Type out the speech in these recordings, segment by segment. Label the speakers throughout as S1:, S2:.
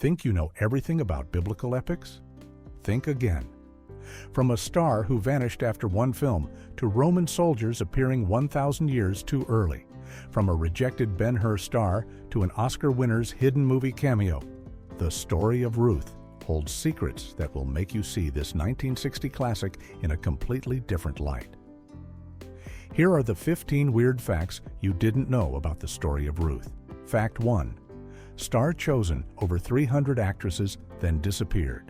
S1: Think you know everything about biblical epics? Think again. From a star who vanished after one film to Roman soldiers appearing 1,000 years too early. From a rejected Ben-Hur star to an Oscar winner's hidden movie cameo, the story of Ruth holds secrets that will make you see this 1960 classic in a completely different light. Here are the 15 weird facts you didn't know about the story of Ruth. Fact 1. Star chosen over 300 actresses, then disappeared.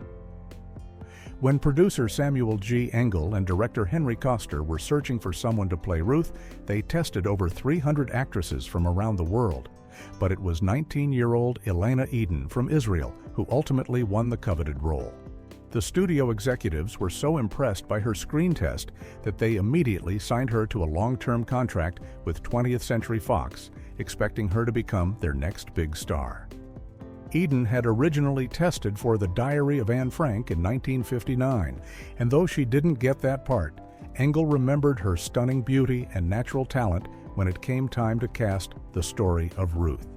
S1: When producer Samuel G. Engel and director Henry Koster were searching for someone to play Ruth, they tested over 300 actresses from around the world. But it was 19-year-old Elena Eden from Israel who ultimately won the coveted role. The studio executives were so impressed by her screen test that they immediately signed her to a long-term contract with 20th Century Fox, expecting her to become their next big star. Eden had originally tested for The Diary of Anne Frank in 1959, and though she didn't get that part, Engel remembered her stunning beauty and natural talent when it came time to cast the story of Ruth.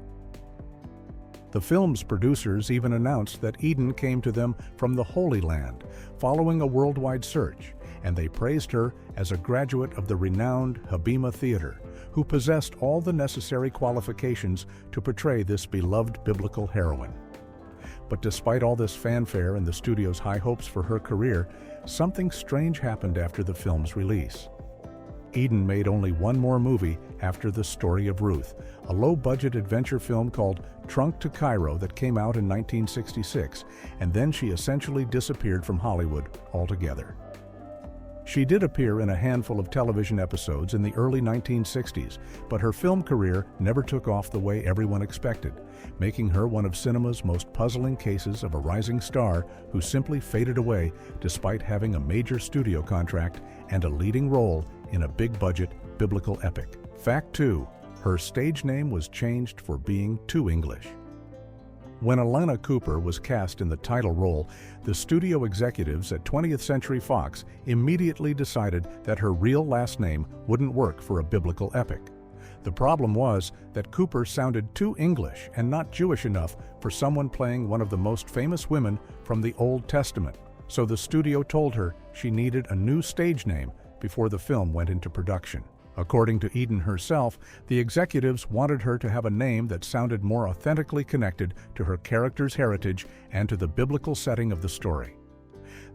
S1: The film's producers even announced that Eden came to them from the Holy Land, following a worldwide search, and they praised her as a graduate of the renowned Habima Theater, who possessed all the necessary qualifications to portray this beloved biblical heroine. But despite all this fanfare and the studio's high hopes for her career, something strange happened after the film's release. Eden made only one more movie after The Story of Ruth, a low-budget adventure film called Trunk to Cairo that came out in 1966, and then she essentially disappeared from Hollywood altogether. She did appear in a handful of television episodes in the early 1960s, but her film career never took off the way everyone expected, making her one of cinema's most puzzling cases of a rising star who simply faded away despite having a major studio contract and a leading role in a big-budget biblical epic. Fact 2. Her stage name was changed for being too English. When Elena Cooper was cast in the title role, the studio executives at 20th Century Fox immediately decided that her real last name wouldn't work for a biblical epic. The problem was that Cooper sounded too English and not Jewish enough for someone playing one of the most famous women from the Old Testament, so the studio told her she needed a new stage name before the film went into production. According to Eden herself, the executives wanted her to have a name that sounded more authentically connected to her character's heritage and to the biblical setting of the story.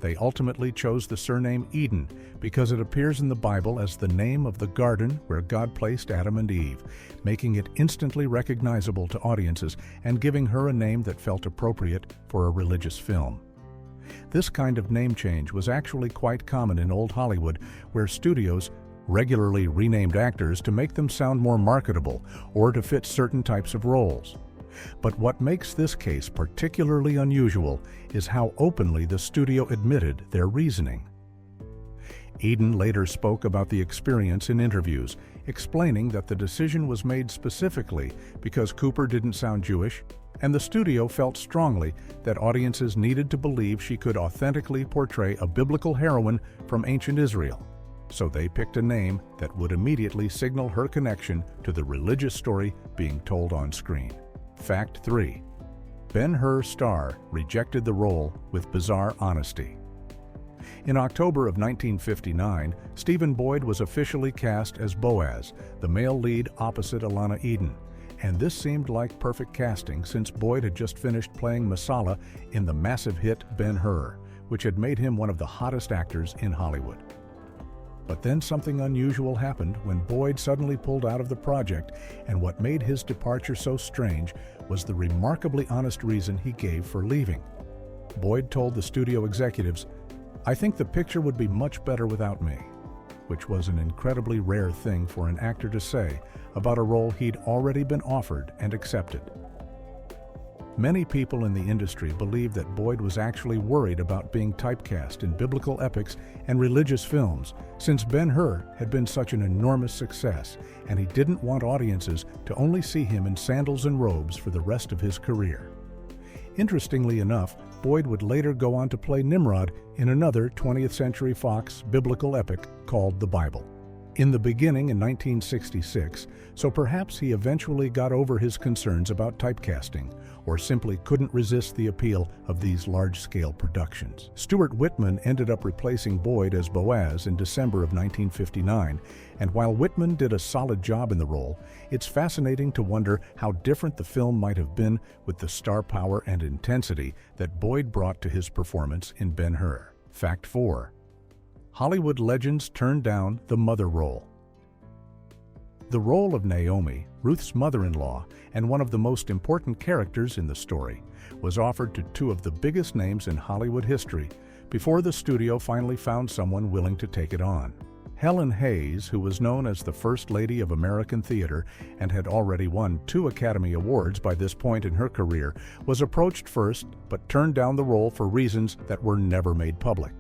S1: They ultimately chose the surname Eden because it appears in the Bible as the name of the garden where God placed Adam and Eve, making it instantly recognizable to audiences and giving her a name that felt appropriate for a religious film. This kind of name change was actually quite common in old Hollywood, where studios regularly renamed actors to make them sound more marketable or to fit certain types of roles. But what makes this case particularly unusual is how openly the studio admitted their reasoning. Eden later spoke about the experience in interviews, explaining that the decision was made specifically because Cooper didn't sound Jewish, and the studio felt strongly that audiences needed to believe she could authentically portray a biblical heroine from ancient Israel. So they picked a name that would immediately signal her connection to the religious story being told on screen. Fact 3. Ben-Hur star rejected the role with bizarre honesty. In October of 1959, Stephen Boyd was officially cast as Boaz, the male lead opposite Elena Eden, and this seemed like perfect casting since Boyd had just finished playing Messala in the massive hit Ben-Hur, which had made him one of the hottest actors in Hollywood. But then something unusual happened when Boyd suddenly pulled out of the project, and what made his departure so strange was the remarkably honest reason he gave for leaving. Boyd told the studio executives, "I think the picture would be much better without me," which was an incredibly rare thing for an actor to say about a role he'd already been offered and accepted. Many people in the industry believe that Boyd was actually worried about being typecast in biblical epics and religious films, since Ben-Hur had been such an enormous success, and he didn't want audiences to only see him in sandals and robes for the rest of his career. Interestingly enough, Boyd would later go on to play Nimrod in another 20th Century Fox biblical epic called The Bible. in the beginning in 1966, so perhaps he eventually got over his concerns about typecasting, or simply couldn't resist the appeal of these large-scale productions. Stuart Whitman ended up replacing Boyd as Boaz in December of 1959, and while Whitman did a solid job in the role, it's fascinating to wonder how different the film might have been with the star power and intensity that Boyd brought to his performance in Ben-Hur. Fact 4. Hollywood legends turned down the mother role. The role of Naomi, Ruth's mother-in-law, and one of the most important characters in the story, was offered to two of the biggest names in Hollywood history before the studio finally found someone willing to take it on. Helen Hayes, who was known as the First Lady of American Theater and had already won 2 Academy Awards by this point in her career, was approached first but turned down the role for reasons that were never made public.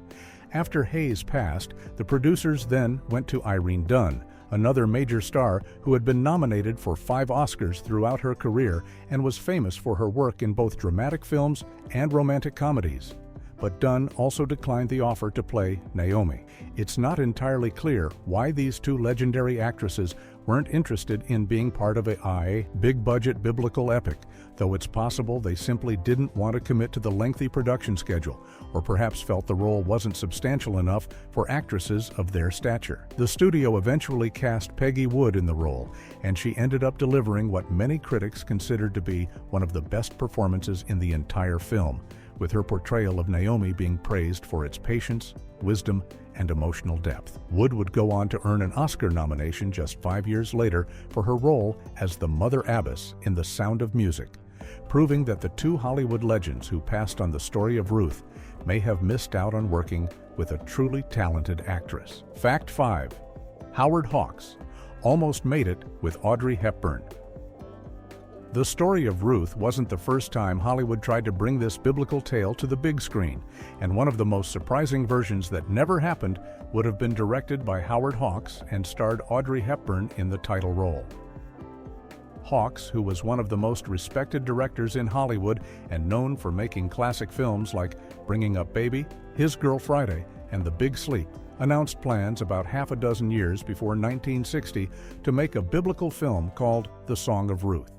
S1: After Hayes passed, the producers then went to Irene Dunne, another major star who had been nominated for 5 Oscars throughout her career and was famous for her work in both dramatic films and romantic comedies. But Dunne also declined the offer to play Naomi. It's not entirely clear why these 2 legendary actresses weren't interested in being part of a big-budget biblical epic, though it's possible they simply didn't want to commit to the lengthy production schedule, or perhaps felt the role wasn't substantial enough for actresses of their stature. The studio eventually cast Peggy Wood in the role, and she ended up delivering what many critics considered to be one of the best performances in the entire film, with her portrayal of Naomi being praised for its patience, wisdom, and emotional depth. Wood would go on to earn an Oscar nomination just 5 years later for her role as the Mother Abbess in The Sound of Music, proving that the 2 Hollywood legends who passed on The Story of Ruth may have missed out on working with a truly talented actress. Fact 5. Howard Hawks almost made it with Audrey Hepburn. The Story of Ruth wasn't the first time Hollywood tried to bring this biblical tale to the big screen, and one of the most surprising versions that never happened would have been directed by Howard Hawks and starred Audrey Hepburn in the title role. Hawks, who was one of the most respected directors in Hollywood and known for making classic films like Bringing Up Baby, His Girl Friday, and The Big Sleep, announced plans about half a dozen years before 1960 to make a biblical film called The Song of Ruth.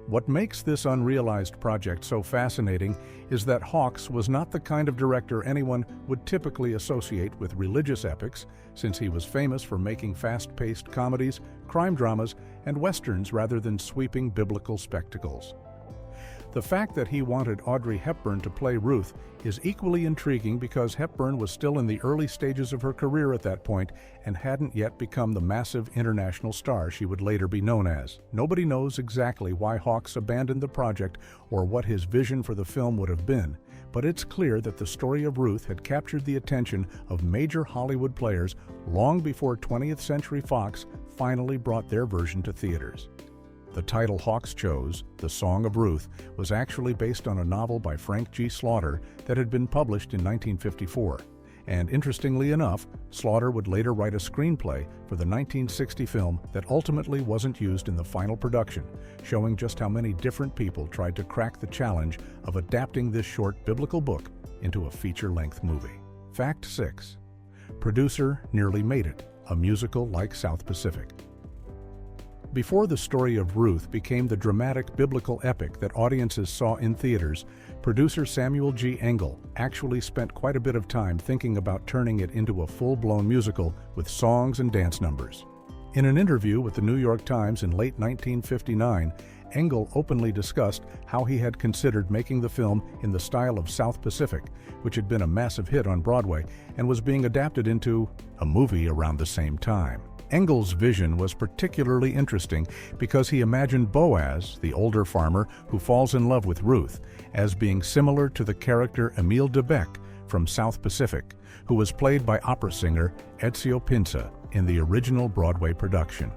S1: What makes this unrealized project so fascinating is that Hawks was not the kind of director anyone would typically associate with religious epics, since he was famous for making fast-paced comedies, crime dramas, and westerns rather than sweeping biblical spectacles. The fact that he wanted Audrey Hepburn to play Ruth is equally intriguing because Hepburn was still in the early stages of her career at that point and hadn't yet become the massive international star she would later be known as. Nobody knows exactly why Hawks abandoned the project or what his vision for the film would have been, but it's clear that The Story of Ruth had captured the attention of major Hollywood players long before 20th Century Fox finally brought their version to theaters. The title Hawks chose, The Song of Ruth, was actually based on a novel by Frank G. Slaughter that had been published in 1954. And interestingly enough, Slaughter would later write a screenplay for the 1960 film that ultimately wasn't used in the final production, showing just how many different people tried to crack the challenge of adapting this short biblical book into a feature-length movie. Fact 6. Producer nearly made it, a musical like South Pacific. Before The Story of Ruth became the dramatic biblical epic that audiences saw in theaters, producer Samuel G. Engel actually spent quite a bit of time thinking about turning it into a full-blown musical with songs and dance numbers. In an interview with the New York Times in late 1959, Engel openly discussed how he had considered making the film in the style of South Pacific, which had been a massive hit on Broadway and was being adapted into a movie around the same time. Engel's vision was particularly interesting because he imagined Boaz, the older farmer who falls in love with Ruth, as being similar to the character Emile Debec from South Pacific, who was played by opera singer Ezio Pinza in the original Broadway production.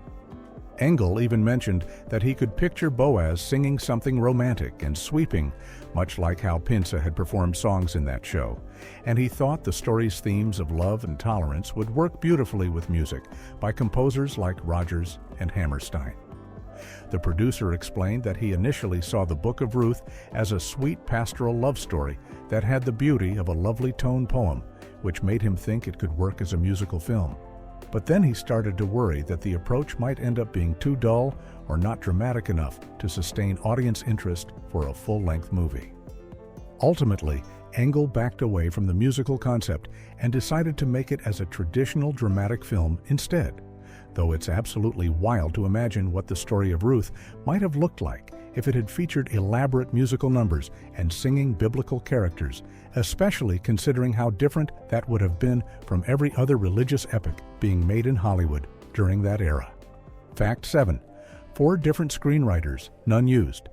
S1: Engel even mentioned that he could picture Boaz singing something romantic and sweeping, much like how Pinza had performed songs in that show, and he thought the story's themes of love and tolerance would work beautifully with music by composers like Rodgers and Hammerstein. The producer explained that he initially saw the Book of Ruth as a sweet pastoral love story that had the beauty of a lovely tone poem, which made him think it could work as a musical film. But then he started to worry that the approach might end up being too dull or not dramatic enough to sustain audience interest for a full-length movie. Ultimately, Engel backed away from the musical concept and decided to make it as a traditional dramatic film instead, though it's absolutely wild to imagine what the Story of Ruth might have looked like if it had featured elaborate musical numbers and singing biblical characters, especially considering how different that would have been from every other religious epic being made in Hollywood during that era. Fact 7. 4 different screenwriters, none used.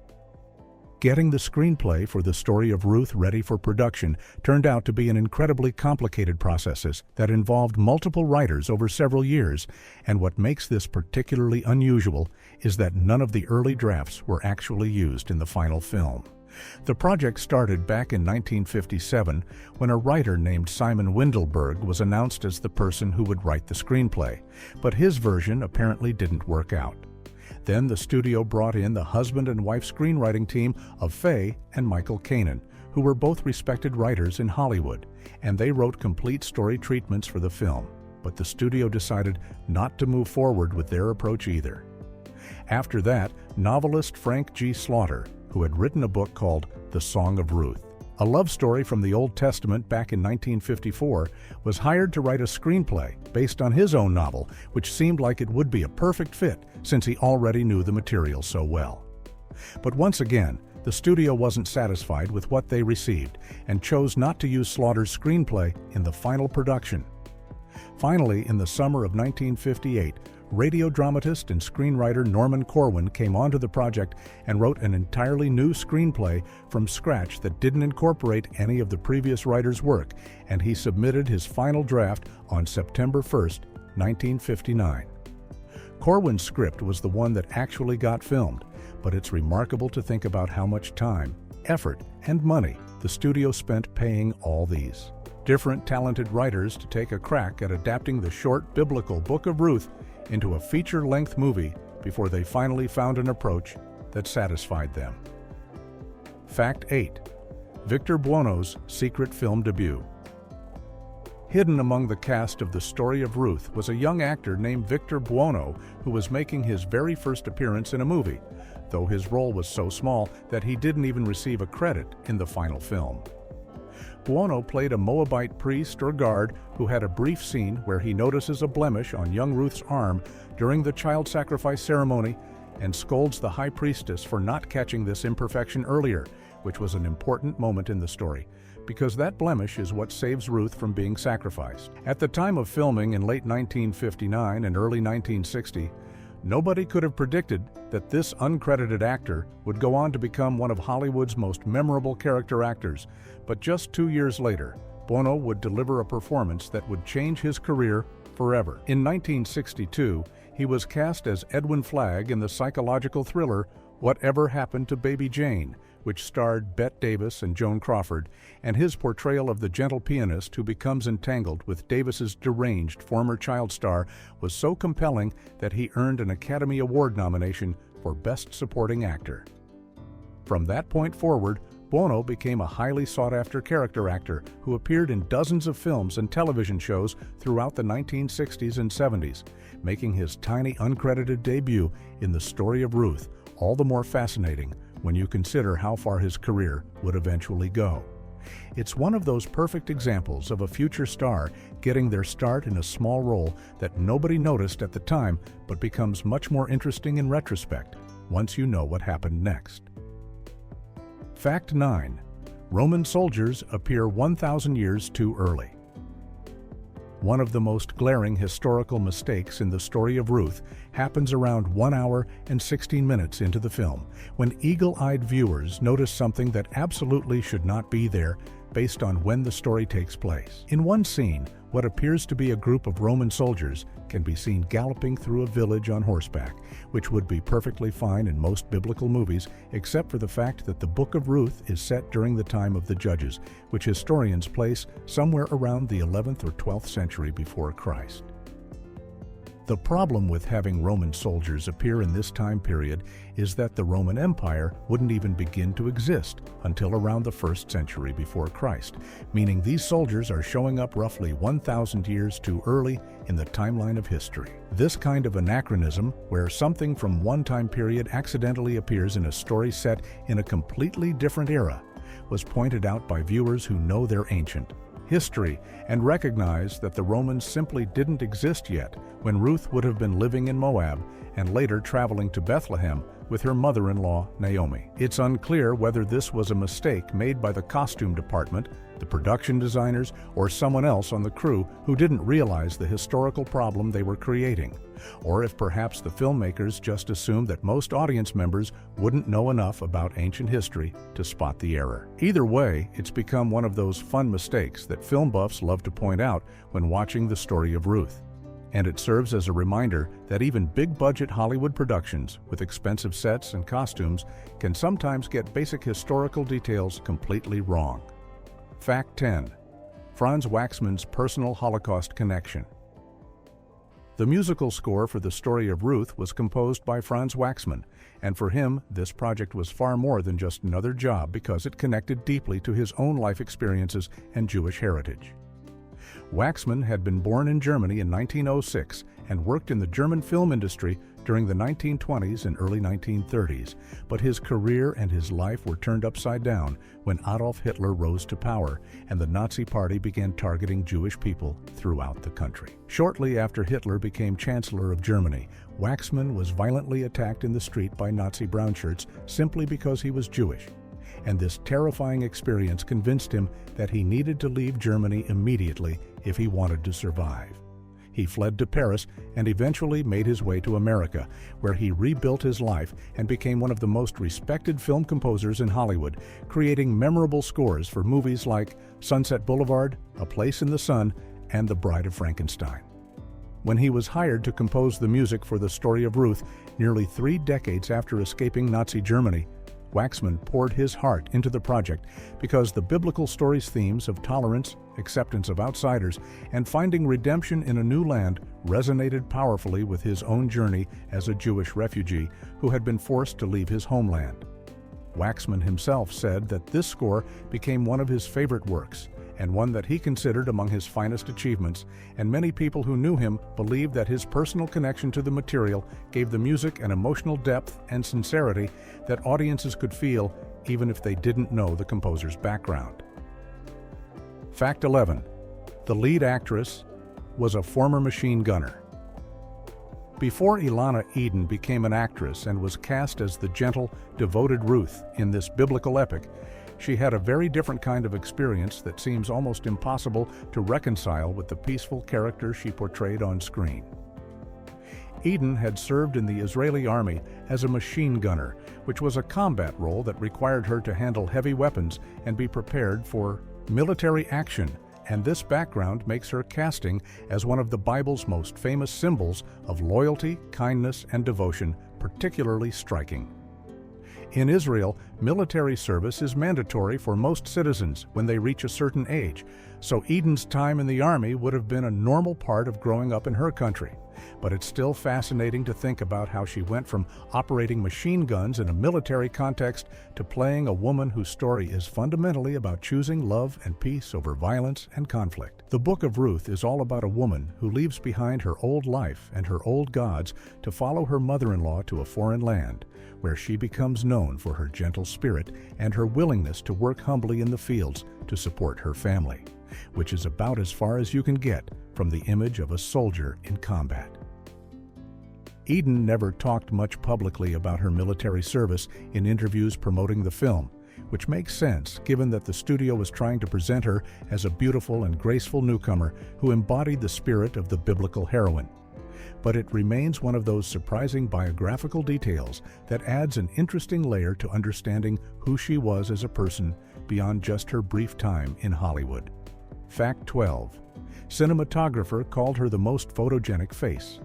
S1: Getting the screenplay for the Story of Ruth ready for production turned out to be an incredibly complicated process that involved multiple writers over several years, and what makes this particularly unusual is that none of the early drafts were actually used in the final film. The project started back in 1957 when a writer named Simon Windelberg was announced as the person who would write the screenplay, but his version apparently didn't work out. Then the studio brought in the husband and wife screenwriting team of Faye and Michael Kanan, who were both respected writers in Hollywood, and they wrote complete story treatments for the film, but the studio decided not to move forward with their approach either. After that, novelist Frank G. Slaughter, who had written a book called The Song of Ruth, a love story from the Old Testament back in 1954, was hired to write a screenplay based on his own novel, which seemed like it would be a perfect fit since he already knew the material so well. But once again, the studio wasn't satisfied with what they received and chose not to use Slaughter's screenplay in the final production. Finally, in the summer of 1958, radio dramatist and screenwriter Norman Corwin came onto the project and wrote an entirely new screenplay from scratch that didn't incorporate any of the previous writer's work, and he submitted his final draft on September 1st, 1959. Corwin's script was the one that actually got filmed, but it's remarkable to think about how much time, effort, and money the studio spent paying all these different talented writers to take a crack at adapting the short biblical Book of Ruth into a feature-length movie before they finally found an approach that satisfied them. Fact 8. Victor Buono's secret film debut. Hidden among the cast of The Story of Ruth was a young actor named Victor Buono who was making his very first appearance in a movie, though his role was so small that he didn't even receive a credit in the final film. Buono played a Moabite priest or guard who had a brief scene where he notices a blemish on young Ruth's arm during the child sacrifice ceremony and scolds the high priestess for not catching this imperfection earlier, which was an important moment in the story, because that blemish is what saves Ruth from being sacrificed. At the time of filming in late 1959 and early 1960, nobody could have predicted that this uncredited actor would go on to become one of Hollywood's most memorable character actors, but just 2 years later, Buono would deliver a performance that would change his career forever. In 1962, he was cast as Edwin Flagg in the psychological thriller Whatever Happened to Baby Jane, which starred Bette Davis and Joan Crawford, and his portrayal of the gentle pianist who becomes entangled with Davis's deranged former child star was so compelling that he earned an Academy Award nomination for Best Supporting Actor. From that point forward, Buono became a highly sought-after character actor who appeared in dozens of films and television shows throughout the 1960s and 70s, making his tiny uncredited debut in The Story of Ruth all the more fascinating when you consider how far his career would eventually go. It's one of those perfect examples of a future star getting their start in a small role that nobody noticed at the time but becomes much more interesting in retrospect once you know what happened next. Fact 9. Roman soldiers appear 1,000 years too early. One of the most glaring historical mistakes in The Story of Ruth happens around 1 hour and 16 minutes into the film, when eagle-eyed viewers notice something that absolutely should not be there based on when the story takes place. In one scene, what appears to be a group of Roman soldiers can be seen galloping through a village on horseback, which would be perfectly fine in most biblical movies, except for the fact that the Book of Ruth is set during the time of the Judges, which historians place somewhere around the 11th or 12th century before Christ. The problem with having Roman soldiers appear in this time period is that the Roman Empire wouldn't even begin to exist until around the 1st century before Christ, meaning these soldiers are showing up roughly 1,000 years too early in the timeline of history. This kind of anachronism, where something from one time period accidentally appears in a story set in a completely different era, was pointed out by viewers who know their ancient history and recognize that the Romans simply didn't exist yet when Ruth would have been living in Moab and later traveling to Bethlehem with her mother-in-law Naomi. It's unclear whether this was a mistake made by the costume department, the production designers, or someone else on the crew who didn't realize the historical problem they were creating, or if perhaps the filmmakers just assumed that most audience members wouldn't know enough about ancient history to spot the error. Either way, it's become one of those fun mistakes that film buffs love to point out when watching the Story of Ruth. And it serves as a reminder that even big-budget Hollywood productions with expensive sets and costumes can sometimes get basic historical details completely wrong. Fact 10. Franz Waxman's personal Holocaust connection. The musical score for the Story of Ruth was composed by Franz Waxman, and for him, this project was far more than just another job because it connected deeply to his own life experiences and Jewish heritage. Waxman had been born in Germany in 1906 and worked in the German film industry during the 1920s and early 1930s, but his career and his life were turned upside down when Adolf Hitler rose to power and the Nazi Party began targeting Jewish people throughout the country. Shortly after Hitler became Chancellor of Germany, Waxman was violently attacked in the street by Nazi brownshirts simply because he was Jewish. And this terrifying experience convinced him that he needed to leave Germany immediately if he wanted to survive. He fled to Paris and eventually made his way to America, where he rebuilt his life and became one of the most respected film composers in Hollywood, creating memorable scores for movies like Sunset Boulevard, A Place in the Sun, and The Bride of Frankenstein. When he was hired to compose the music for the Story of Ruth, nearly 3 decades after escaping Nazi Germany, Waxman poured his heart into the project because the biblical story's themes of tolerance, acceptance of outsiders, and finding redemption in a new land resonated powerfully with his own journey as a Jewish refugee who had been forced to leave his homeland. Waxman himself said that this score became one of his favorite works, and one that he considered among his finest achievements, and many people who knew him believed that his personal connection to the material gave the music an emotional depth and sincerity that audiences could feel even if they didn't know the composer's background. Fact 11. The lead actress was a former machine gunner. Before Ilana Eden became an actress and was cast as the gentle, devoted Ruth in this biblical epic, she had a very different kind of experience that seems almost impossible to reconcile with the peaceful character she portrayed on screen. Eden had served in the Israeli army as a machine gunner, which was a combat role that required her to handle heavy weapons and be prepared for military action, and this background makes her casting as one of the Bible's most famous symbols of loyalty, kindness, and devotion particularly striking. In Israel, military service is mandatory for most citizens when they reach a certain age, so Eden's time in the army would have been a normal part of growing up in her country. But it's still fascinating to think about how she went from operating machine guns in a military context to playing a woman whose story is fundamentally about choosing love and peace over violence and conflict. The Book of Ruth is all about a woman who leaves behind her old life and her old gods to follow her mother-in-law to a foreign land, where she becomes known for her gentle spirit and her willingness to work humbly in the fields to support her family, which is about as far as you can get from the image of a soldier in combat. Eden never talked much publicly about her military service in interviews promoting the film, which makes sense given that the studio was trying to present her as a beautiful and graceful newcomer who embodied the spirit of the biblical heroine. But it remains one of those surprising biographical details that adds an interesting layer to understanding who she was as a person beyond just her brief time in Hollywood. Fact 12. Cinematographer called her the most photogenic face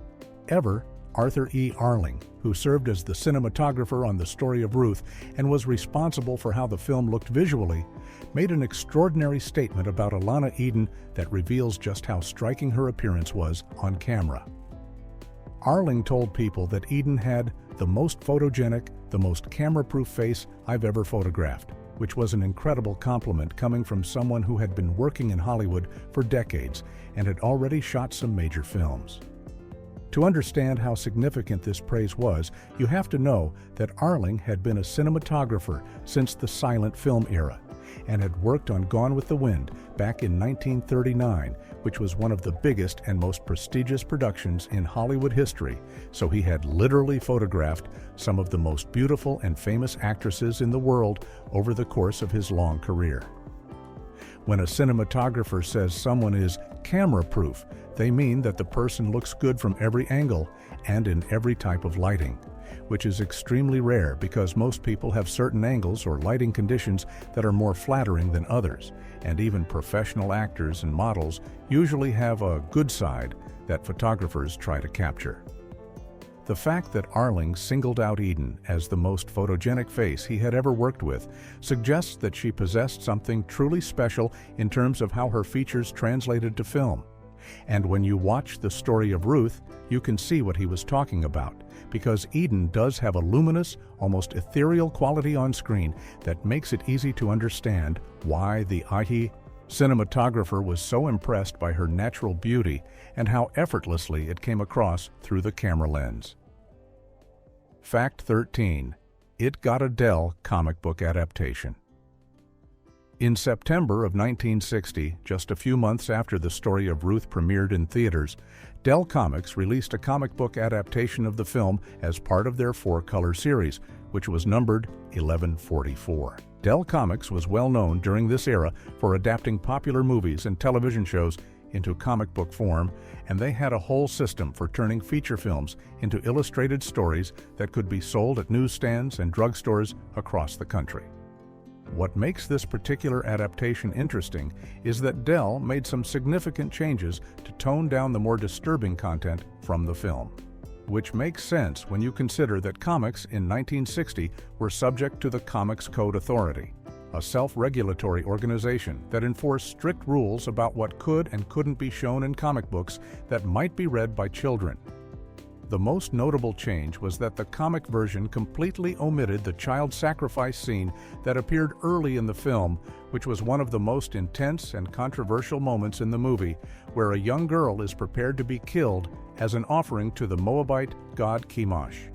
S1: ever. Arthur E. Arling, who served as the cinematographer on the Story of Ruth and was responsible for how the film looked visually, made an extraordinary statement about Ilana Eden that reveals just how striking her appearance was on camera. Arling told people that Eden had the most photogenic, the most camera-proof face I've ever photographed, which was an incredible compliment coming from someone who had been working in Hollywood for decades and had already shot some major films. To understand how significant this praise was, you have to know that Arling had been a cinematographer since the silent film era and had worked on Gone with the Wind back in 1939, which was one of the biggest and most prestigious productions in Hollywood history, so he had literally photographed some of the most beautiful and famous actresses in the world over the course of his long career. When a cinematographer says someone is camera-proof, they mean that the person looks good from every angle and in every type of lighting, which is extremely rare because most people have certain angles or lighting conditions that are more flattering than others, and even professional actors and models usually have a good side that photographers try to capture. The fact that Arling singled out Eden as the most photogenic face he had ever worked with suggests that she possessed something truly special in terms of how her features translated to film. And when you watch the Story of Ruth, you can see what he was talking about, because Eden does have a luminous, almost ethereal quality on screen that makes it easy to understand why the Ahi cinematographer was so impressed by her natural beauty and how effortlessly it came across through the camera lens. Fact 13. It got a Dell comic book adaptation. In September of 1960, just a few months after the Story of Ruth premiered in theaters, Dell Comics released a comic book adaptation of the film as part of their 4-color series, which was numbered 1144. Dell Comics was well known during this era for adapting popular movies and television shows into comic book form, and they had a whole system for turning feature films into illustrated stories that could be sold at newsstands and drugstores across the country. What makes this particular adaptation interesting is that Dell made some significant changes to tone down the more disturbing content from the film, which makes sense when you consider that comics in 1960 were subject to the Comics Code Authority, a self-regulatory organization that enforced strict rules about what could and couldn't be shown in comic books that might be read by children. The most notable change was that the comic version completely omitted the child sacrifice scene that appeared early in the film, which was one of the most intense and controversial moments in the movie, where a young girl is prepared to be killed as an offering to the Moabite god Chemosh.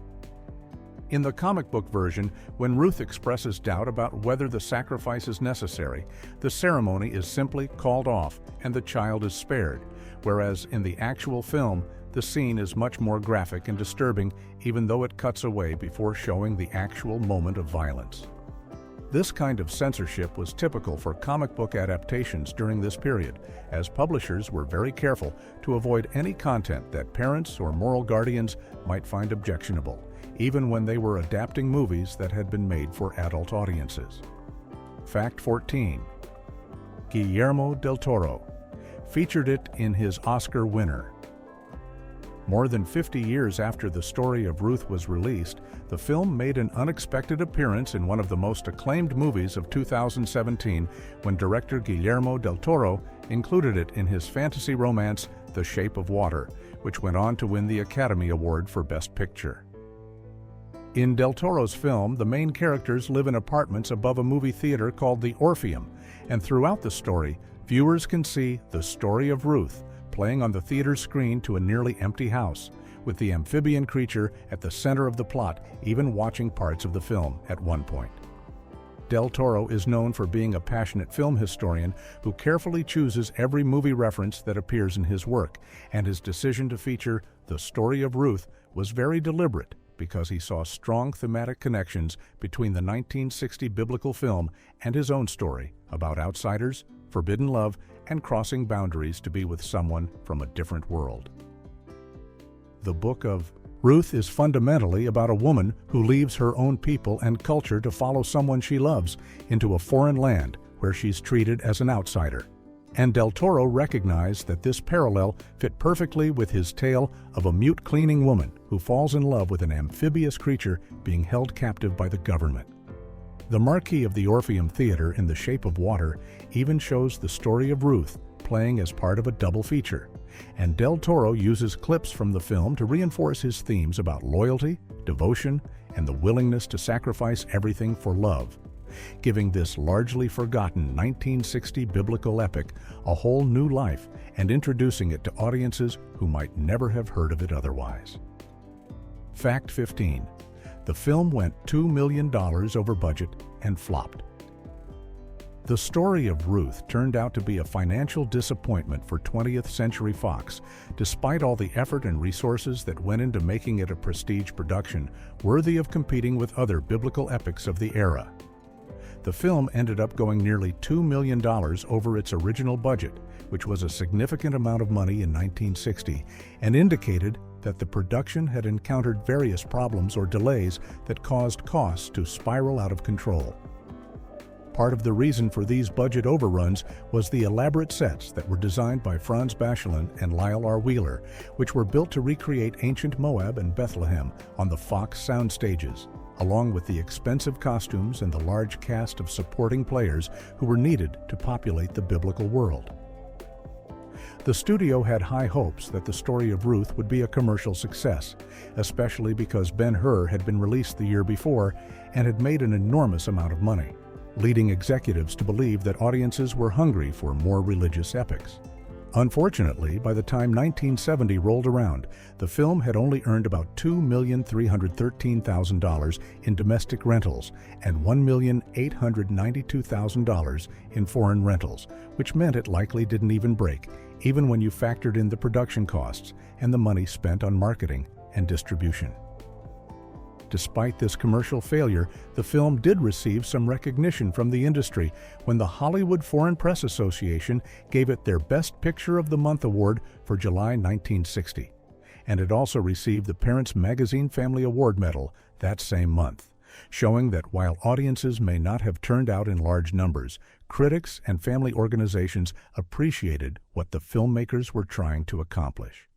S1: In the comic book version, when Ruth expresses doubt about whether the sacrifice is necessary, the ceremony is simply called off and the child is spared, whereas in the actual film, the scene is much more graphic and disturbing, even though it cuts away before showing the actual moment of violence. This kind of censorship was typical for comic book adaptations during this period, as publishers were very careful to avoid any content that parents or moral guardians might find objectionable, even when they were adapting movies that had been made for adult audiences. Fact 14. Guillermo del Toro featured it in his Oscar winner. More than 50 years after The Story of Ruth was released, the film made an unexpected appearance in one of the most acclaimed movies of 2017 when director Guillermo del Toro included it in his fantasy romance The Shape of Water, which went on to win the Academy Award for Best Picture. In Del Toro's film, the main characters live in apartments above a movie theater called the Orpheum, and throughout the story, viewers can see the story of Ruth playing on the theater screen to a nearly empty house, with the amphibian creature at the center of the plot, even watching parts of the film at one point. Del Toro is known for being a passionate film historian who carefully chooses every movie reference that appears in his work, and his decision to feature The Story of Ruth was very deliberate because he saw strong thematic connections between the 1960 biblical film and his own story about outsiders, forbidden love, and crossing boundaries to be with someone from a different world. The book of Ruth is fundamentally about a woman who leaves her own people and culture to follow someone she loves into a foreign land where she's treated as an outsider. And Del Toro recognized that this parallel fit perfectly with his tale of a mute cleaning woman who falls in love with an amphibious creature being held captive by the government. The marquee of the Orpheum Theater in The Shape of Water even shows the story of Ruth playing as part of a double feature, and Del Toro uses clips from the film to reinforce his themes about loyalty, devotion, and the willingness to sacrifice everything for love, giving this largely forgotten 1960 biblical epic a whole new life and introducing it to audiences who might never have heard of it otherwise. Fact 15. The film went $2 million over budget and flopped. The Story of Ruth turned out to be a financial disappointment for 20th Century Fox, despite all the effort and resources that went into making it a prestige production worthy of competing with other biblical epics of the era. The film ended up going nearly $2 million over its original budget, which was a significant amount of money in 1960, and indicated that the production had encountered various problems or delays that caused costs to spiral out of control. Part of the reason for these budget overruns was the elaborate sets that were designed by Franz Bachelin and Lyle R. Wheeler, which were built to recreate ancient Moab and Bethlehem on the Fox sound stages, along with the expensive costumes and the large cast of supporting players who were needed to populate the biblical world. The studio had high hopes that The Story of Ruth would be a commercial success, especially because Ben-Hur had been released the year before and had made an enormous amount of money, leading executives to believe that audiences were hungry for more religious epics. Unfortunately, by the time 1970 rolled around, the film had only earned about $2,313,000 in domestic rentals and $1,892,000 in foreign rentals, which meant it likely didn't even break, even when you factored in the production costs and the money spent on marketing and distribution. Despite this commercial failure, the film did receive some recognition from the industry when the Hollywood Foreign Press Association gave it their Best Picture of the Month award for July 1960. And it also received the Parents Magazine Family Award Medal that same month, showing that while audiences may not have turned out in large numbers, critics and family organizations appreciated what the filmmakers were trying to accomplish.